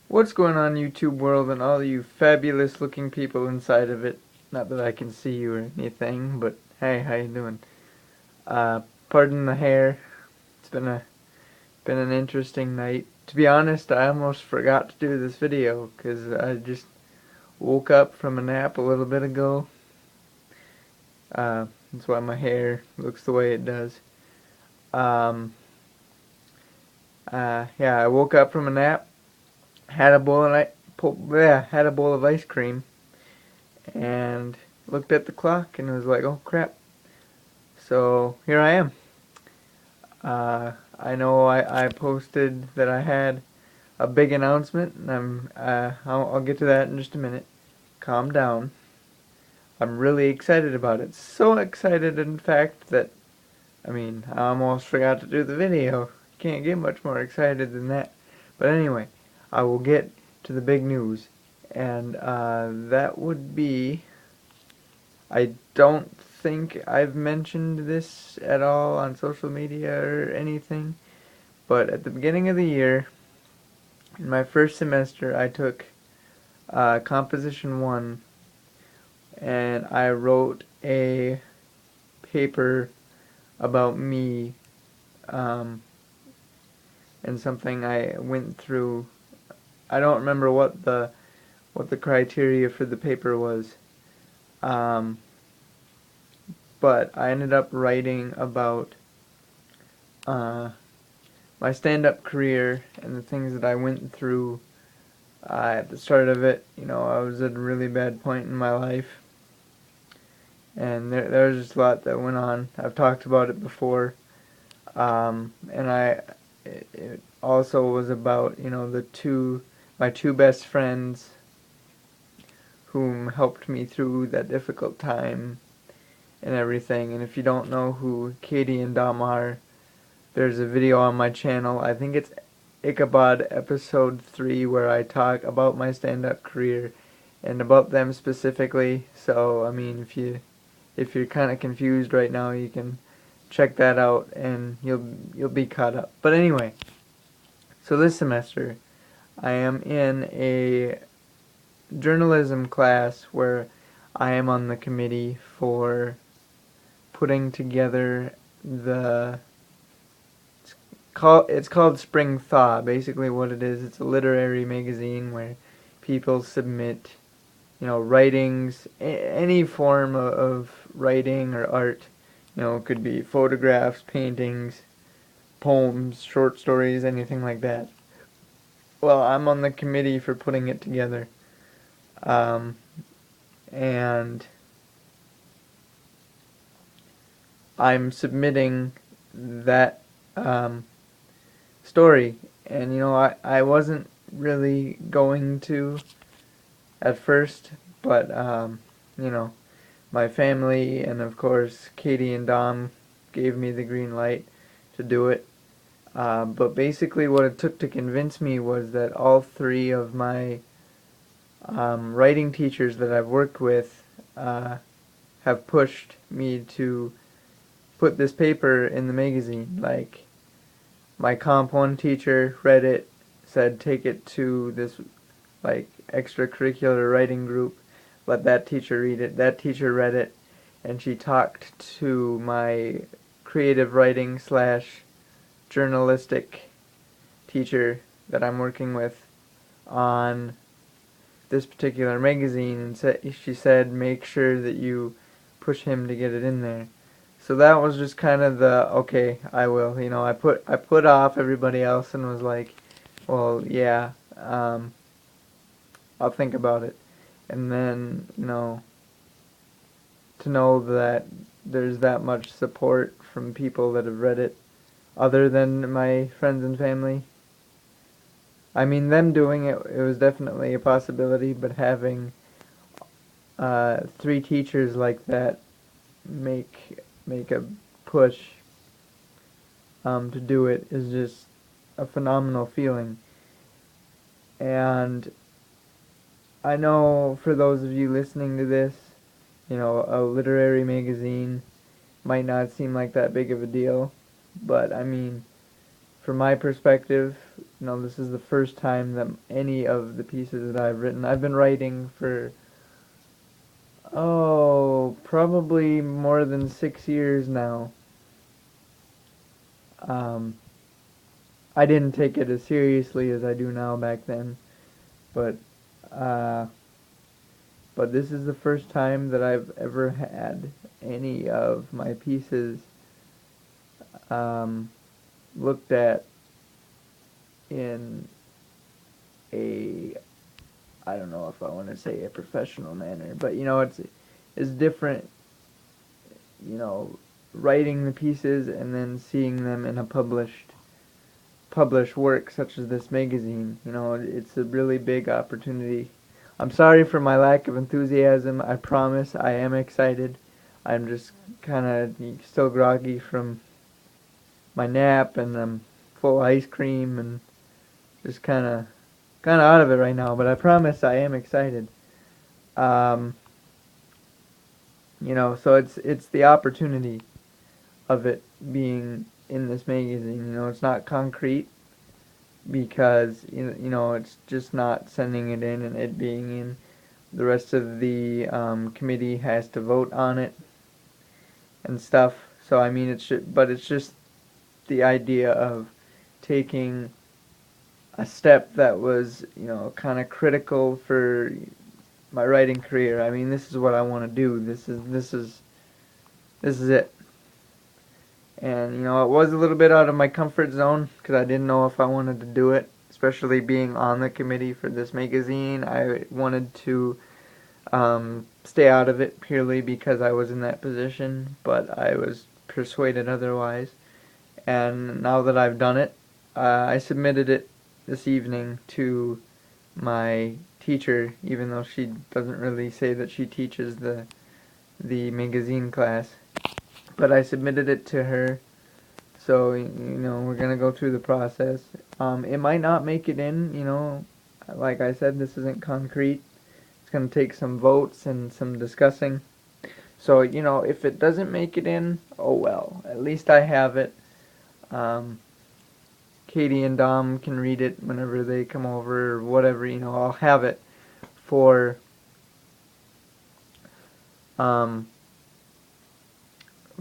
What's going on, YouTube world, and all you fabulous looking people inside of it? Not that I can see you or anything, but hey, how you doing? Pardon the hair. It's been an interesting night. To be honest, I almost forgot to do this video because I just woke up from a nap a little bit ago. That's why my hair looks the way it does. Um, yeah, I woke up from a nap, had a had a bowl of ice cream, and looked at the clock and was like, oh crap. So here I am. I know I posted that I had a big announcement, and I'll get to that in just a minute. Calm down. I'm really excited about it. So excited, in fact, that I almost forgot to do the video. Can't get much more excited than that. But anyway, I will get to the big news, and that would be, I don't think I've mentioned this at all on social media or anything, but at the beginning of the year, in my first semester, I took Composition 1, and I wrote a paper about me, um, and something I went through. I don't remember what the criteria for the paper was, um, but I ended up writing about uh, my stand-up career and the things that I went through at the start of it. You know, I was at a really bad point in my life, and there was just a lot that went on. I've talked about it before, and it also was about, you know, my two best friends whom helped me through that difficult time and everything. And if you don't know who Katie and Dom are, there's a video on my channel. I think it's Ichabod episode 3 where I talk about my stand-up career and about them specifically. So I mean, if you're kind of confused right now, you can check that out and you'll be caught up. But anyway, so this semester I am in a journalism class where I am on the committee for putting together it's called Spring Thaw. Basically what it is, it's a literary magazine where people submit, you know, writings, any form of writing or art. You know, it could be photographs, paintings, poems, short stories, anything like that. Well, I'm on the committee for putting it together. Um, and I'm submitting that story. And, you know, I wasn't really going to at first, but, you know, my family and, of course, Katie and Dom gave me the green light to do it. But basically what it took to convince me was that all three of my writing teachers that I've worked with have pushed me to put this paper in the magazine. Like, my Comp 1 teacher read it, said take it to this, like, extracurricular writing group, let that teacher read it. That teacher read it, and she talked to my creative writing slash journalistic teacher that I'm working with on this particular magazine, and she said make sure that you push him to get it in there. So that was just kind of the, okay, I will. You know, I put off everybody else and was like, well, yeah, I'll think about it. And then, you know, to know that there's that much support from people that have read it other than my friends and family. I mean, them doing it, it was definitely a possibility, but having three teachers like that make a push to do it is just a phenomenal feeling. And I know for those of you listening to this, you know, a literary magazine might not seem like that big of a deal, but I mean, from my perspective, this is the first time that any of the pieces that I've written, I've been writing for, probably more than 6 years now. I didn't take it as seriously as I do now back then, but uh, but this is the first time that I've ever had any of my pieces um, looked at in a, I don't know if I want to say a professional manner, but it's different, you know, writing the pieces and then seeing them in a published work such as this magazine. It's a really big opportunity. I'm sorry for my lack of enthusiasm. I promise I am excited. I'm just kind of still groggy from my nap, and I'm full of ice cream and just kind of out of it right now, but I promise I am excited. Um, so it's the opportunity of it being in this magazine. It's not concrete because it's just not sending it in and it being in. The rest of the committee has to vote on it and stuff. So I mean, it's just the idea of taking a step that was kind of critical for my writing career. I mean, this is what I want to do. This is it. And it was a little bit out of my comfort zone because I didn't know if I wanted to do it, especially being on the committee for this magazine. I wanted to stay out of it purely because I was in that position, but I was persuaded otherwise. And now that I've done it, I submitted it this evening to my teacher, even though she doesn't really say that she teaches the magazine class. But I submitted it to her, so we're gonna go through the process. It might not make it in. Like I said, this isn't concrete. It's gonna take some votes and some discussing. So if it doesn't make it in, oh well. At least I have it. Katie and Dom can read it whenever they come over or whatever. I'll have it for um,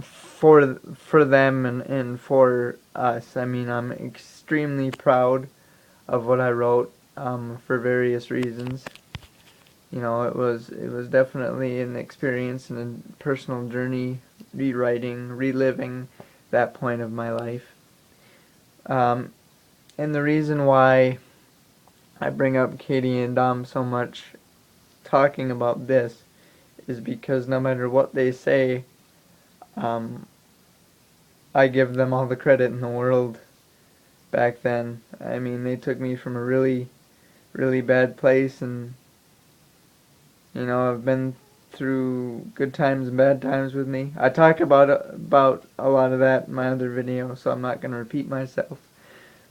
for them and for us. I mean, I'm extremely proud of what I wrote for various reasons. It was definitely an experience and a personal journey, reliving that point of my life. And the reason why I bring up Katie and Dom so much talking about this is because no matter what they say, I give them all the credit in the world back then. I mean, they took me from a really, really bad place, and I've been through good times and bad times with me. I talk about a lot of that in my other video, so I'm not going to repeat myself.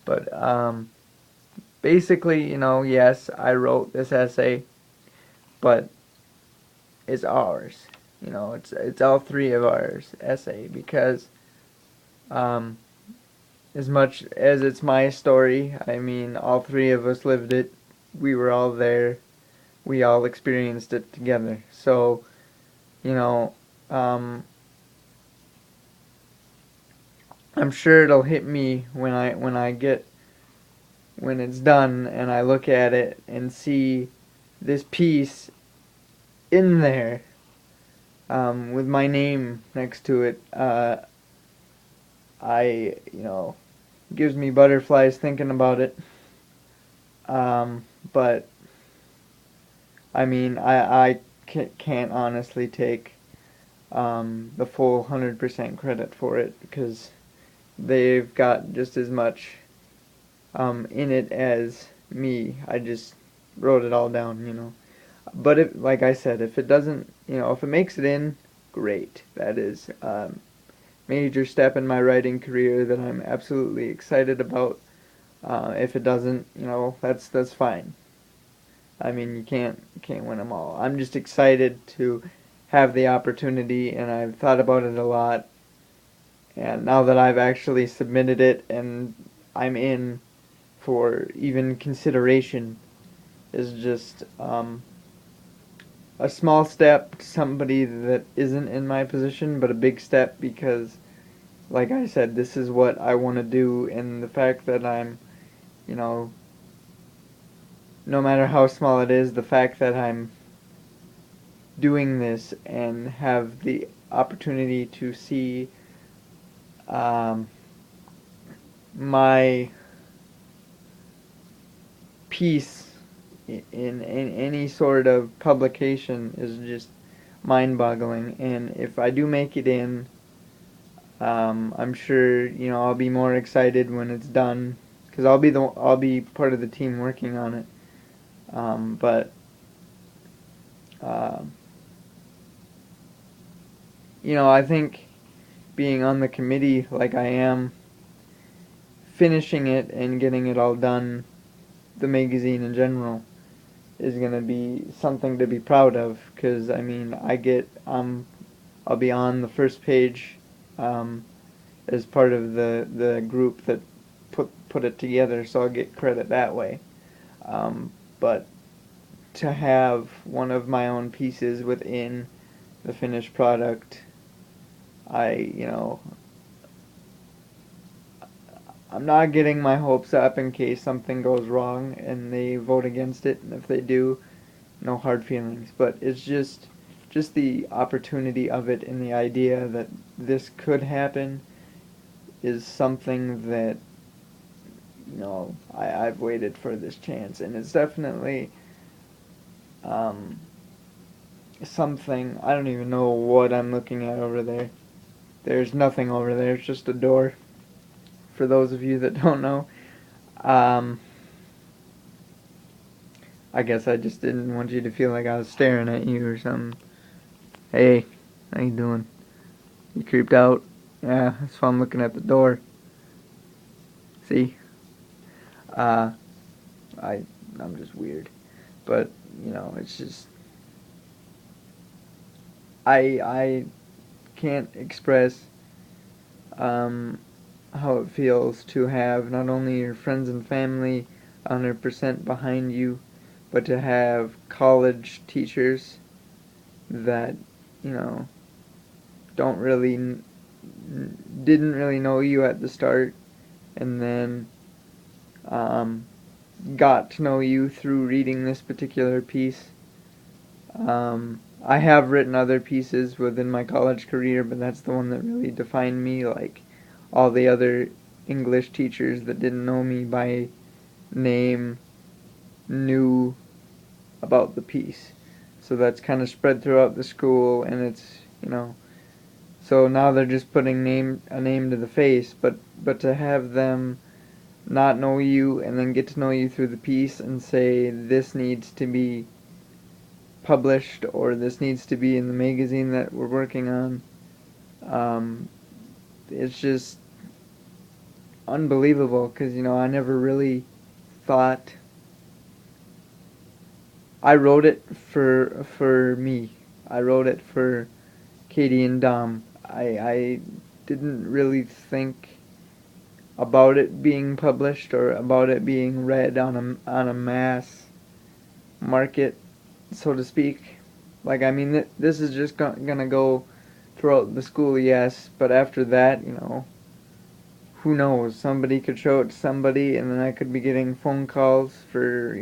But basically, yes, I wrote this essay, but it's ours. It's all three of ours essay because as much as it's my story, I mean, all three of us lived it. We were all there. We all experienced it together. So, I'm sure it'll hit me when it's done and I look at it and see this piece in there with my name next to it. Gives me butterflies thinking about it. But I mean, I can't honestly take the full 100% credit for it because they've got just as much in it as me. I just wrote it all down. But like I said, if it doesn't, if it makes it in, great. That is major step in my writing career that I'm absolutely excited about. If it doesn't, that's fine. I mean, you can't win them all. I'm just excited to have the opportunity, and I've thought about it a lot. And now that I've actually submitted it and I'm in for even consideration is just a small step to somebody that isn't in my position, but a big step because, like I said, this is what I want to do, and the fact that I'm, you know, no matter how small it is, the fact that I'm doing this and have the opportunity to see um, my piece in any sort of publication is just mind-boggling. And if I do make it in, I'm sure I'll be more excited when it's done because I'll be part of the team working on it. But uh, I think being on the committee like I am, finishing it and getting it all done, the magazine in general, is gonna be something to be proud of. Because I mean, I'll be on the first page um, as part of the group that put it together, so I'll get credit that way. But to have one of my own pieces within the finished product, I I'm not getting my hopes up in case something goes wrong and they vote against it, and if they do, no hard feelings. But it's just the opportunity of it and the idea that this could happen is something that I've waited for this chance, and it's definitely um, something. I don't even know what I'm looking at over there. There's nothing over there. It's just a door. For those of you that don't know, um, I guess I just didn't want you to feel like I was staring at you or something. Hey, how you doing? You creeped out? Yeah, that's why I'm looking at the door. See? Uh, I I'm just weird, but it's just I can't express um, how it feels to have not only your friends and family 100% behind you, but to have college teachers that you know don't really didn't really know you at the start, and then um, got to know you through reading this particular piece. I have written other pieces within my college career, but that's the one that really defined me. Like all the other English teachers that didn't know me by name knew about the piece. So that's kind of spread throughout the school, and so now they're just putting a name to the face, but to have them not know you and then get to know you through the piece and say this needs to be published or this needs to be in the magazine that we're working on, um, it's just unbelievable because I never really thought. I wrote it for me. I wrote it for Katie and Dom. I didn't really think about it being published or about it being read on a mass market, so to speak. Like I mean, this is just gonna go throughout the school, yes, but after that, who knows? Somebody could show it to somebody, and then I could be getting phone calls for,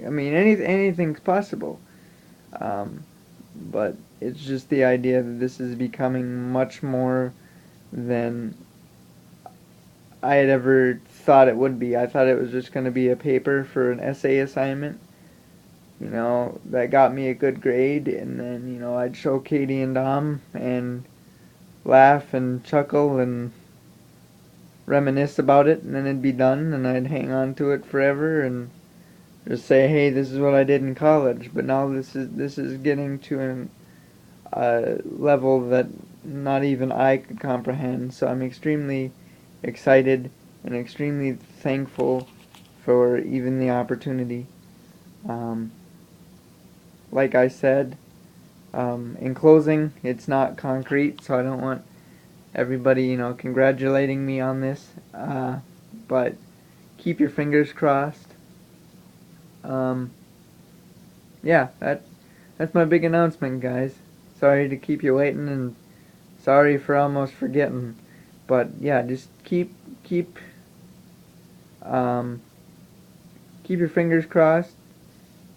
I mean, anything's possible. Um, but it's just the idea that this is becoming much more than I had ever thought it would be. I thought it was just going to be a paper for an essay assignment, that got me a good grade, and then, I'd show Katie and Dom and laugh and chuckle and reminisce about it, and then it'd be done, and I'd hang on to it forever and just say, "Hey, this is what I did in college." But now this is getting to a level that not even I could comprehend. So I'm extremely excited and extremely thankful for even the opportunity. Um, like I said, in closing, it's not concrete, so I don't want everybody, congratulating me on this. But keep your fingers crossed. Yeah, that's my big announcement, guys. Sorry to keep you waiting, and sorry for almost forgetting. But yeah, just um, keep your fingers crossed.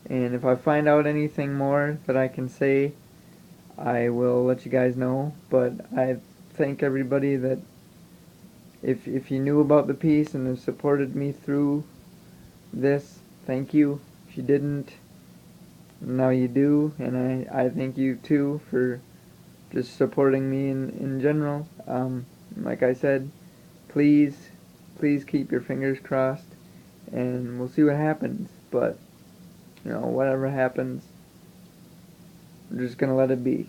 And if I find out anything more that I can say, I will let you guys know. But I thank everybody that if you knew about the piece and have supported me through this, thank you. If you didn't, now you do, and I thank you too for just supporting me in general. Like I said, please, please keep your fingers crossed, and we'll see what happens. But, whatever happens, I'm just gonna let it be.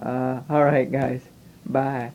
Alright guys, bye.